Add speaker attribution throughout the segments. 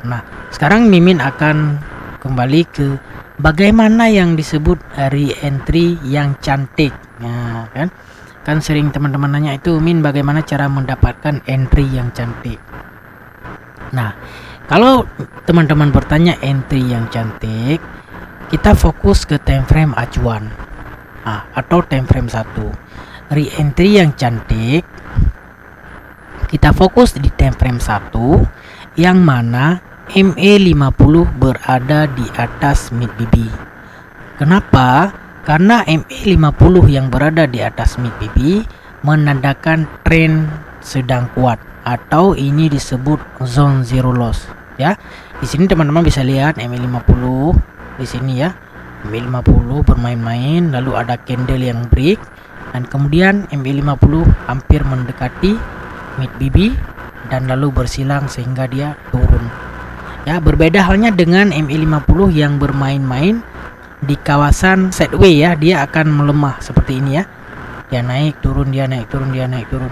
Speaker 1: Nah, sekarang Mimin akan kembali ke bagaimana yang disebut re-entry yang cantik. Nah, kan sering teman-teman nanya itu, Min, bagaimana cara mendapatkan entry yang cantik. Nah, kalau teman-teman bertanya entry yang cantik, kita fokus ke time frame acuan atau time frame 1. Re-entry yang cantik kita fokus di time frame 1 yang mana MA50 berada di atas mid BB. Kenapa? Karena MA50 yang berada di atas mid BB menandakan tren sedang kuat atau ini disebut zone zero loss ya. Di sini teman-teman bisa lihat MA50 di sini ya. MA50 bermain-main, lalu ada candle yang break dan kemudian MA50 hampir mendekati mid BB dan lalu bersilang sehingga dia turun. Ya, berbeda halnya dengan MA50 yang bermain-main di kawasan sideways ya, dia akan melemah seperti ini ya. Dia naik turun, dia naik turun, dia naik turun.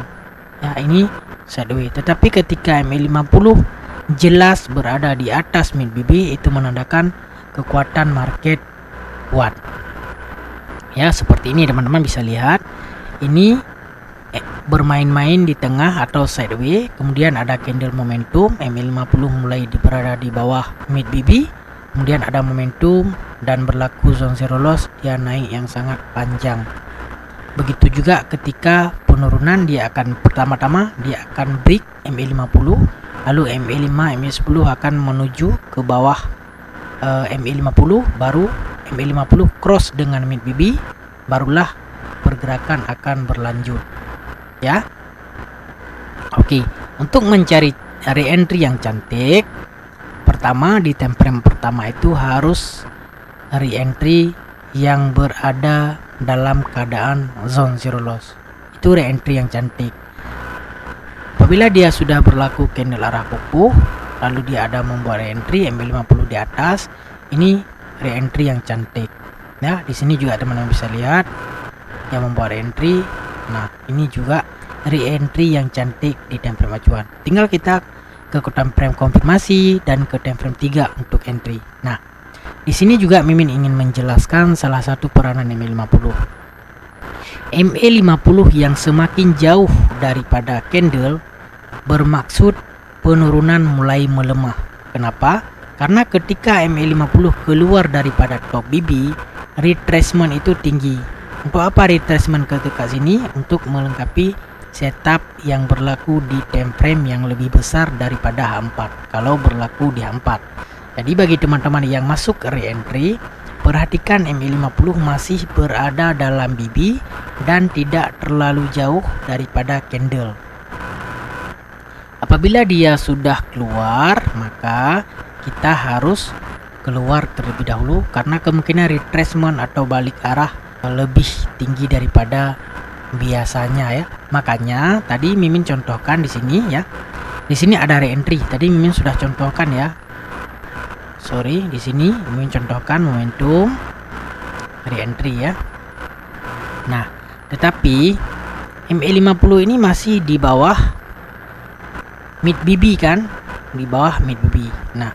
Speaker 1: Ya, ini sideways. Tetapi ketika MA50 jelas berada di atas mid BB, itu menandakan kekuatan market kuat. Ya, seperti ini teman-teman bisa lihat. Ini bermain-main di tengah atau sideways, kemudian ada candle momentum, MA50 mulai berada di bawah mid BB, kemudian ada momentum dan berlaku zone zero loss, dia naik yang sangat panjang. Begitu juga ketika penurunan, dia akan pertama-tama dia akan break MA50, lalu MA5, MA10 akan menuju ke bawah MA50, baru MA50 cross dengan mid BB, barulah pergerakan akan berlanjut. Ya, oke. Untuk mencari re-entry yang cantik, pertama di time frame pertama itu harus re-entry yang berada dalam keadaan zone zero loss. Itu re-entry yang cantik. Apabila dia sudah berlaku candle arah pupuk, lalu dia ada membuat re-entry MA50 di atas, ini re-entry yang cantik. Ya, di sini juga teman-teman bisa lihat yang membuat re-entry. Nah, ini juga re-entry yang cantik di time frame acuan. Tinggal kita ke time frame konfirmasi dan ke time frame 3 untuk entry. Nah, di sini juga Mimin ingin menjelaskan salah satu peranan MA50. MA50 yang semakin jauh daripada candle bermaksud penurunan mulai melemah. Kenapa? Karena ketika MA50 keluar daripada top BB, retracement itu tinggi. Untuk apa retracement ke sini? Untuk melengkapi setup yang berlaku di time frame yang lebih besar daripada H4 kalau berlaku di H4. Jadi bagi teman-teman yang masuk ke re-entry, perhatikan MA50 masih berada dalam BB dan tidak terlalu jauh daripada candle. Apabila dia sudah keluar, maka kita harus keluar terlebih dahulu karena kemungkinan retracement atau balik arah lebih tinggi daripada biasanya ya. Makanya tadi Mimin contohkan di sini ya. Di sini ada re-entry. Tadi Mimin sudah contohkan ya. Di sini Mimin contohkan momentum re-entry ya. Nah, tetapi MA50 ini masih di bawah mid BB kan? Di bawah mid BB. Nah,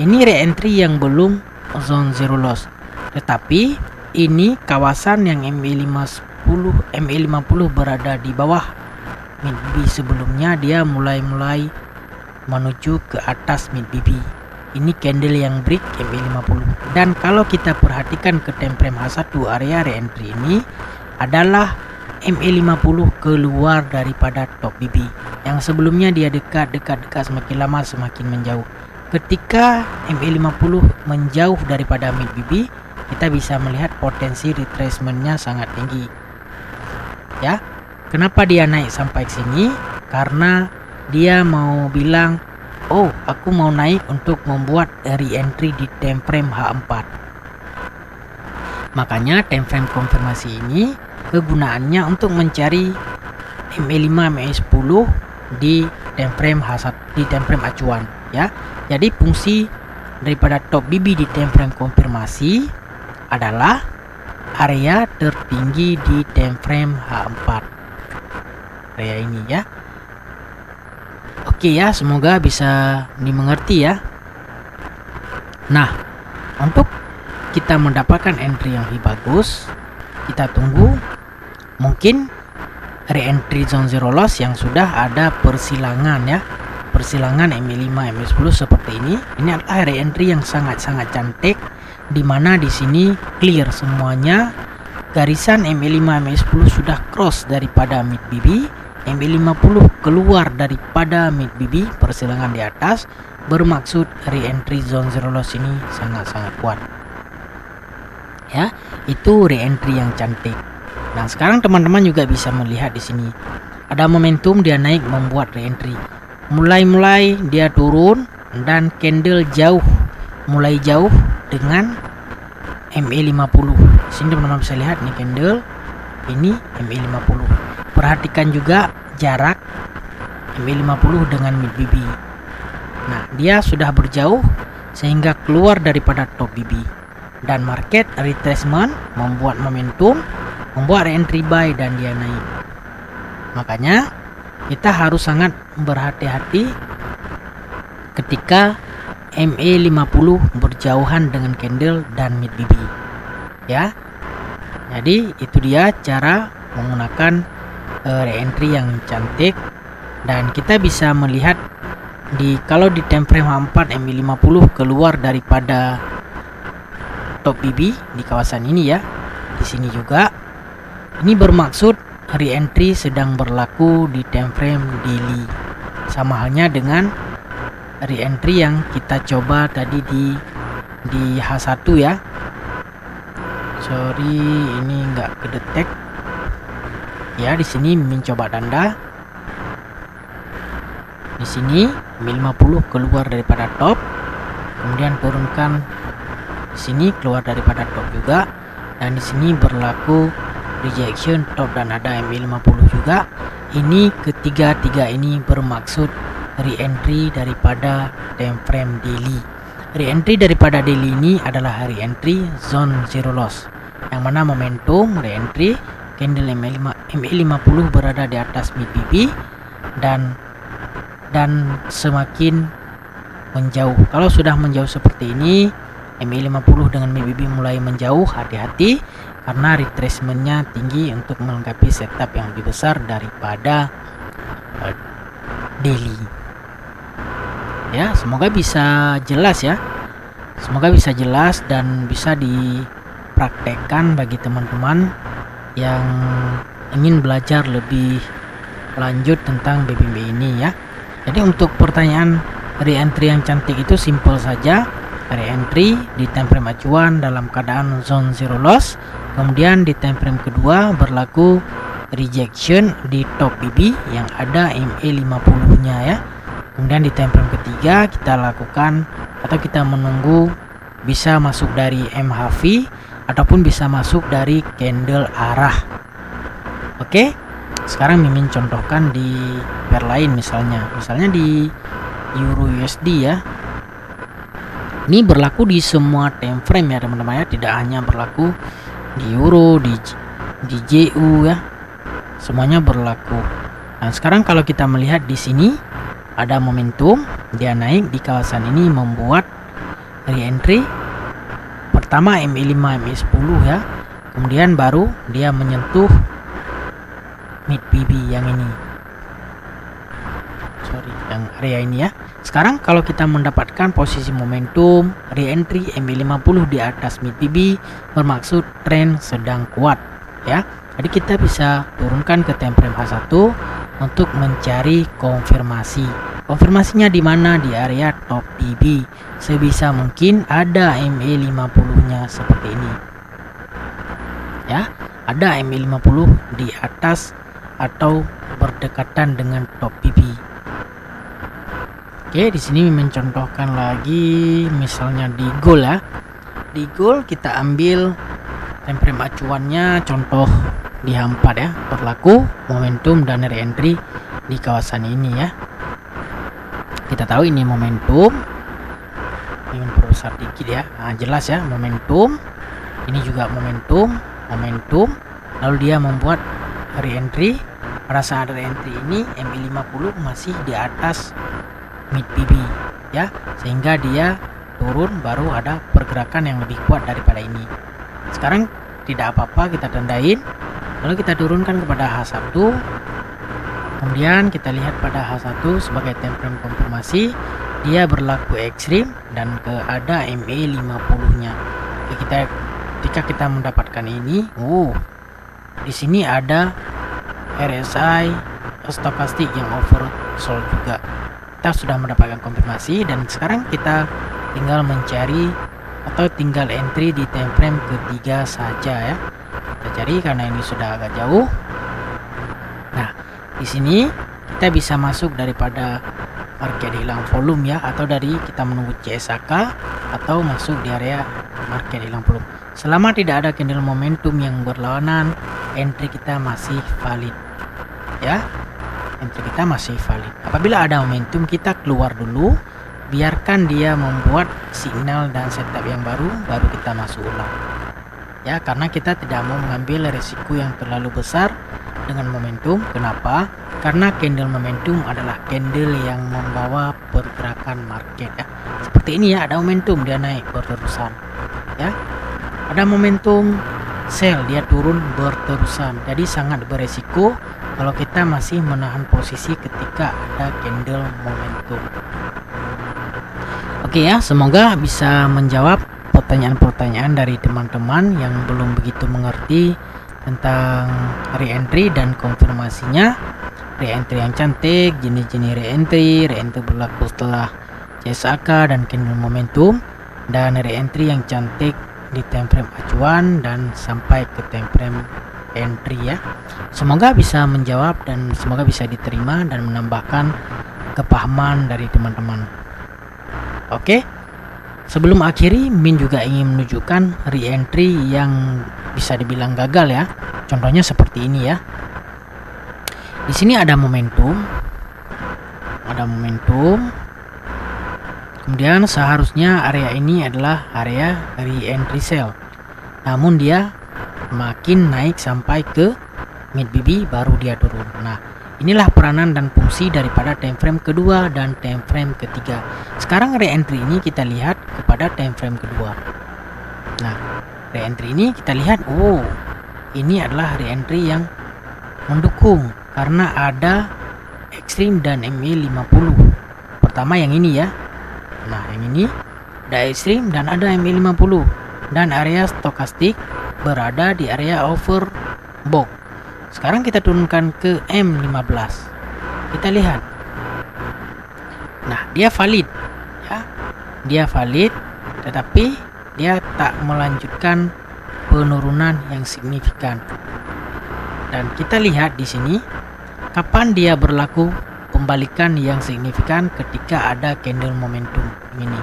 Speaker 1: ini re-entry yang belum zone zero loss. Tetapi ini kawasan yang MA50 berada di bawah mid BB sebelumnya, dia mulai menuju ke atas mid BB. Ini candle yang break MA50. Dan kalau kita perhatikan ke time frame H1, area re-entry ini adalah MA50 keluar daripada top BB. Yang sebelumnya dia dekat, semakin lama semakin menjauh. Ketika MA50 menjauh daripada mid BB, kita bisa melihat potensi retracementnya sangat tinggi. Ya, kenapa dia naik sampai sini? Karena dia mau bilang, oh, aku mau naik untuk membuat re-entry di time frame H4. Makanya time frame konfirmasi ini kegunaannya untuk mencari MA5, MA10 di time frame H1, di time frame acuan. Ya, jadi fungsi daripada top BB di time frame konfirmasi adalah area tertinggi di time frame H4. Area ini ya. Oke ya, semoga bisa dimengerti ya. Nah, untuk kita mendapatkan entry yang lebih bagus, kita tunggu mungkin re-entry zone zero loss yang sudah ada persilangan ya, persilangan MA5 MA10 seperti ini. Ini adalah re-entry yang sangat-sangat cantik, dimana di sini clear semuanya. Garisan MA5 MA10 sudah cross daripada mid BB, MA50 keluar daripada mid BB, persilangan di atas, bermaksud re-entry zone zero loss ini sangat-sangat kuat ya. Itu re-entry yang cantik. Nah, sekarang teman-teman juga bisa melihat di sini ada momentum dia naik membuat re-entry. Mulai dia turun dan candle mulai jauh dengan MA50. Di sini teman-teman bisa lihat nih candle ini MA50. Perhatikan juga jarak MA50 dengan mid BB. Nah, dia sudah berjauh sehingga keluar daripada top BB dan market retracement membuat momentum, membuat re-entry buy dan dia naik. Makanya kita harus sangat berhati-hati ketika MA50 berjauhan dengan candle dan mid BB ya. Jadi itu dia cara menggunakan re-entry yang cantik, dan kita bisa melihat kalau di time frame H4 MA50 keluar daripada top BB di kawasan ini ya. Di sini juga ini bermaksud re-entry sedang berlaku di time frame daily. Sama halnya dengan re-entry yang kita coba tadi di H1 ya. Sorry, ini nggak kedetek. Ya, di sini mencoba tanda. Di sini MA50 keluar daripada top, kemudian turunkan di sini keluar daripada top juga, dan di sini berlaku rejection top dan ada MA50 juga. Ini ketiga ini bermaksud re-entry daripada time frame daily. Re-entry daripada daily ini adalah re-entry zone zero loss, yang mana momentum re-entry candle MA50 berada di atas mid BB dan semakin menjauh. Kalau sudah menjauh seperti ini, MA50 dengan mid BB mulai menjauh, hati-hati karena retracementnya tinggi untuk melengkapi setup yang lebih besar daripada daily. Ya, semoga bisa jelas ya. Semoga bisa jelas dan bisa dipraktekkan bagi teman-teman yang ingin belajar lebih lanjut tentang BBB ini ya. Jadi untuk pertanyaan re-entry yang cantik itu simple saja. Re-entry di time frame acuan dalam keadaan zone zero loss, kemudian di time frame kedua berlaku rejection di top BB yang ada MA50 nya ya. Kemudian di time frame ketiga kita lakukan atau kita menunggu bisa masuk dari MHV ataupun bisa masuk dari candle arah. Oke, sekarang Mimin contohkan di pair lain, misalnya di Euro USD ya. Ini berlaku di semua time frame ya teman-teman ya, tidak hanya berlaku di Euro, di JU ya, semuanya berlaku. Nah, sekarang kalau kita melihat di sini ada momentum dia naik di kawasan ini membuat re-entry pertama MA5 MA10 ya, kemudian baru dia menyentuh mid BB yang ini, yang area ini ya. Sekarang kalau kita mendapatkan posisi momentum re-entry MA50 di atas mid BB bermaksud tren sedang kuat ya. Jadi kita bisa turunkan ke time frame H1 untuk mencari konfirmasi. Konfirmasinya di mana? Di area top BB. Sebisa mungkin ada MA50-nya seperti ini. Ya, ada MA50 di atas atau berdekatan dengan top BB. Oke, di sini mencontohkan lagi misalnya di gold ya. Di gold kita ambil time frame acuannya contoh di H4 ya, berlaku momentum dan re-entry di kawasan ini ya. Kita tahu ini momentum. Ini perbesar dikit ya. Nah, jelas ya, momentum. Ini juga momentum. Lalu dia membuat re-entry. Pada saat re-entry ini MA50 masih di atas mid BB ya, sehingga dia turun, baru ada pergerakan yang lebih kuat daripada ini. Sekarang tidak apa-apa, kita tandain, lalu kita turunkan kepada H1. Kemudian kita lihat pada H1 sebagai time frame konfirmasi, dia berlaku ekstrim dan ada MA50 nya. Ketika kita mendapatkan ini, di sini ada RSI stokastik yang oversold juga. Kita sudah mendapatkan konfirmasi dan sekarang kita tinggal mencari atau tinggal entry di time frame ketiga saja ya. Kita cari karena ini sudah agak jauh. Nah, di sini kita bisa masuk daripada market hilang volume ya, atau dari kita menunggu CSAK atau masuk di area market hilang volume. Selama tidak ada candle momentum yang berlawanan, entry kita masih valid ya. Entry kita masih valid. Apabila ada momentum, kita keluar dulu, biarkan dia membuat signal dan setup yang baru kita masuk ulang ya, karena kita tidak mau mengambil risiko yang terlalu besar dengan momentum. Kenapa? Karena candle momentum adalah candle yang membawa pergerakan market ya. Seperti ini ya, ada momentum dia naik berterusan ya, ada momentum sell dia turun berterusan, jadi sangat beresiko kalau kita masih menahan posisi ketika ada candle momentum. Oke ya, semoga bisa menjawab pertanyaan-pertanyaan dari teman-teman yang belum begitu mengerti tentang re-entry dan konfirmasinya. Re-entry yang cantik, jenis-jenis re-entry berlaku setelah CSAK dan candle momentum, dan re-entry yang cantik di time frame acuan dan sampai ke time frame entry ya. Semoga bisa menjawab dan semoga bisa diterima dan menambahkan kepahaman dari teman-teman. Oke, sebelum akhiri, Min juga ingin menunjukkan re-entry yang bisa dibilang gagal ya. Contohnya seperti ini ya. Di sini ada momentum, kemudian seharusnya area ini adalah area re-entry sell, namun dia makin naik sampai ke mid BB baru dia turun. Nah, inilah peranan dan fungsi daripada time frame kedua dan time frame ketiga. Sekarang re-entry ini kita lihat kepada time frame kedua. Nah, re-entry ini kita lihat, ini adalah re-entry yang mendukung karena ada ekstrim dan MA50. Pertama yang ini ya. Nah, yang ini ada ekstrim dan ada MA50 dan area stokastik berada di area overbought. Sekarang kita turunkan ke M15. Kita lihat. Nah, dia valid ya. Dia valid, tetapi dia tak melanjutkan penurunan yang signifikan. Dan kita lihat di sini kapan dia berlaku pembalikan yang signifikan, ketika ada candle momentum ini.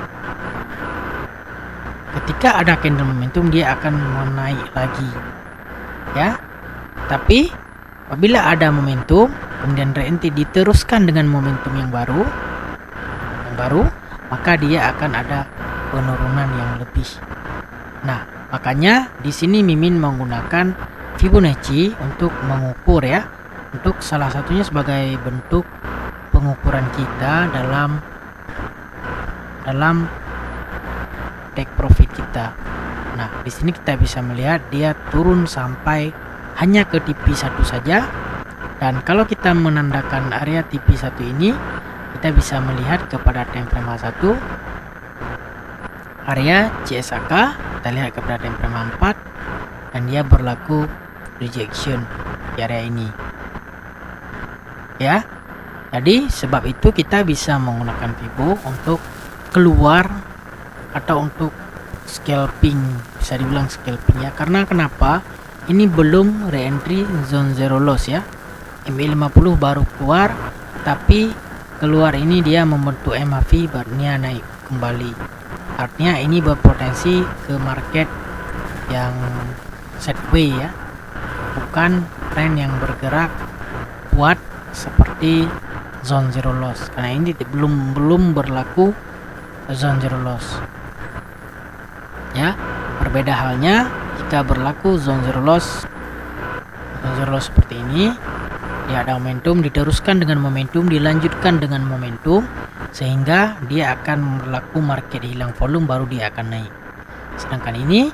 Speaker 1: Ketika ada candle momentum dia akan menaik lagi ya. Tapi apabila ada momentum kemudian re-entry diteruskan dengan momentum yang baru, maka dia akan ada penurunan yang lebih. Nah, makanya di sini Mimin menggunakan Fibonacci untuk mengukur ya, untuk salah satunya sebagai bentuk pengukuran kita dalam take profit kita. Nah, di sini kita bisa melihat dia turun sampai hanya ke TP1 saja, dan kalau kita menandakan area TP1 ini, kita bisa melihat kepada time frame H1 area CSAK, kita lihat kepada time frame 4 dan dia berlaku rejection di area ini ya. Jadi sebab itu kita bisa menggunakan Fibo untuk keluar atau untuk scalping, bisa dibilang scalping ya. Karena kenapa? Ini belum re-entry zone zero loss ya. MA50 baru keluar, tapi keluar ini dia membentuk MAV barunya naik kembali. Artinya ini berpotensi ke market yang sideways ya, bukan tren yang bergerak kuat seperti zone zero loss, karena ini belum berlaku zone zero loss ya. Berbeda halnya jika berlaku zone zero loss seperti ini, dia ada momentum, diteruskan dengan momentum, dilanjutkan dengan momentum, sehingga dia akan berlaku market hilang volume baru dia akan naik. Sedangkan ini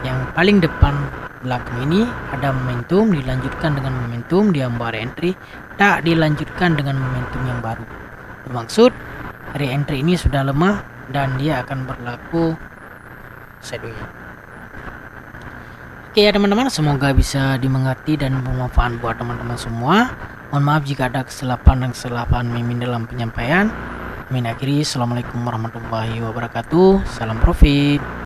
Speaker 1: yang paling depan belakang ini ada momentum, dilanjutkan dengan momentum, dia membawa re-entry, tak dilanjutkan dengan momentum yang baru. Bermaksud re-entry ini sudah lemah dan dia akan berlaku sideways. Oke ya teman-teman, semoga bisa dimengerti dan bermanfaat buat teman-teman semua. Mohon maaf jika ada kesalahan Mimin dalam penyampaian. Mimin akhiri, assalamualaikum warahmatullahi wabarakatuh. Salam profit.